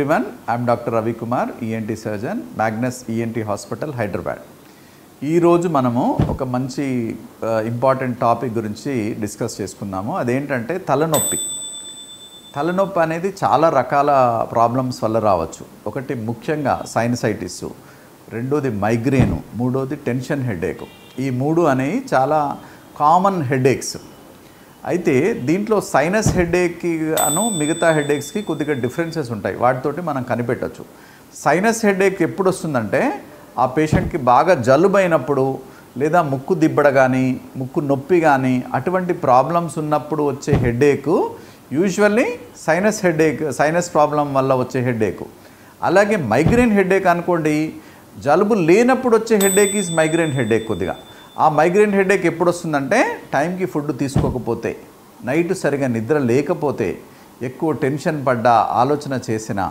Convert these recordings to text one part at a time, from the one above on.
everyone, I am Dr. Ravi Kumar, ENT surgeon, Magnus ENT Hospital, Hyderabad. ఈ రోజు మనము ఒక మంచి ఇంపార్టెంట్ టాపిక్ గురించి డిస్కస్ చేసుకుందాము. అదేంటంటే తలనొప్పి. తలనొప్పి అనేది చాలా రకాల ప్రాబ్లమ్స్ వల్ల రావచ్చు. ఒకటి ముఖ్యంగా సైనసైటిస్, రెండోది మైగ్రేన్, మూడోది టెన్షన్ హెడేక్. ఈ మూడు అనేవి చాలా కామన్ హెడేక్స్. అయితే దీంట్లో సైనస్ హెడేక్కి అను మిగతా హెడేక్స్కి కొద్దిగా డిఫరెన్సెస్ ఉంటాయి. వాటితోటి మనం కనిపెట్టవచ్చు. సైనస్ హెడేక్ ఎప్పుడు వస్తుందంటే ఆ పేషెంట్కి బాగా జలుబు అయినప్పుడు, లేదా ముక్కు దిబ్బడ కానీ, ముక్కు నొప్పి కానీ, అటువంటి ప్రాబ్లమ్స్ ఉన్నప్పుడు వచ్చే headache usually sinus headache, sinus problem వల్ల వచ్చే హెడేక్. అలాగే మైగ్రేన్ హెడేక్ అనుకోండి, జలుబు లేనప్పుడు వచ్చే హెడేక్ ఈజ్ మైగ్రేన్ హెడేక్. కొద్దిగా ఆ మైగ్రేన్ హెడేక్ ఎప్పుడు వస్తుందంటే టైంకి ఫుడ్ తీసుకోకపోతే, నైట్ సరిగా నిద్ర లేకపోతే, ఎక్కువ టెన్షన్ పడ్డా, ఆలోచన చేసినా,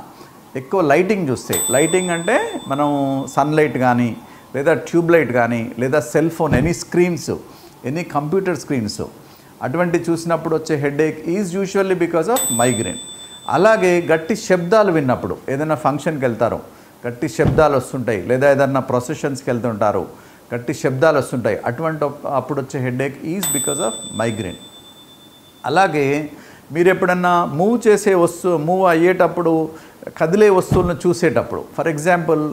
ఎక్కువ లైటింగ్ చూస్తే, లైటింగ్ అంటే మనం సన్లైట్ కానీ, లేదా ట్యూబ్లైట్ కానీ, లేదా cell phone, any screens, any computer screens అటువంటి చూసినప్పుడు వచ్చే headache is usually because of migraine. అలాగే గట్టి శబ్దాలు విన్నప్పుడు, ఏదైనా ఫంక్షన్కి వెళ్తారు, గట్టి శబ్దాలు వస్తుంటాయి, లేదా ఏదైనా ప్రొసెషన్స్కి వెళ్తుంటారు, గట్టి శబ్దాలు వస్తుంటాయి, అటువంటి అప్పుడు వచ్చే headache is because of migraine. అలాగే మీరు ఎప్పుడన్నా మూవ్ అయ్యేటప్పుడు, కదిలే వస్తువులను చూసేటప్పుడు, ఫర్ ఎగ్జాంపుల్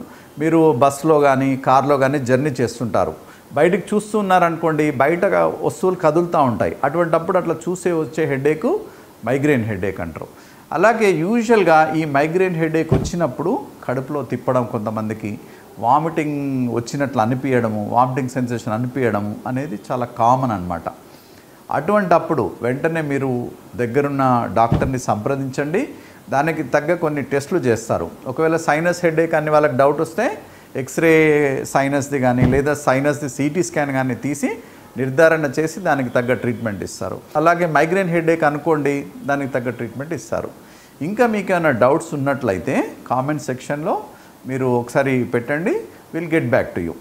మీరు బస్సులో కానీ కార్లో కానీ జర్నీ చేస్తుంటారు, బయటికి చూస్తున్నారనుకోండి, బయట వస్తువులు కదులుతూ ఉంటాయి, అటువంటప్పుడు అట్లా వచ్చే హెడేక్ మైగ్రేన్ హెడేక్ అంటారు. అలాగే యూజువల్గా ఈ మైగ్రేన్ హెడేక్ వచ్చినప్పుడు కడుపులో తిప్పడం, కొంతమందికి వామిటింగ్ వచ్చినట్లు అనిపించడము, వామిటింగ్ సెన్సేషన్ అనిపించడము అనేది చాలా కామన్ అన్నమాట. అటువంటప్పుడు వెంటనే మీరు దగ్గరున్న డాక్టర్ని సంప్రదించండి. దానికి తగ్గ కొన్ని టెస్టులు చేస్తారు. ఒకవేళ సైనస్ హెడేక్ అని వాళ్ళకి డౌట్ వస్తే ఎక్స్రే సైనస్ది కానీ, లేదా సైనస్ది సిటీ స్కాన్ కానీ తీసి నిర్ధారణ చేసి దానికి తగ్గ ట్రీట్మెంట్ ఇస్తారు. అలాగే మైగ్రేన్ హెడేక్ అనుకోండి, దానికి తగ్గ ట్రీట్మెంట్ ఇస్తారు. ఇంకా మీకు ఏమైనా డౌట్స్ ఉన్నట్లయితే కామెంట్ సెక్షన్లో మీరు ఒకసారి పెట్టండి. Will get back to you.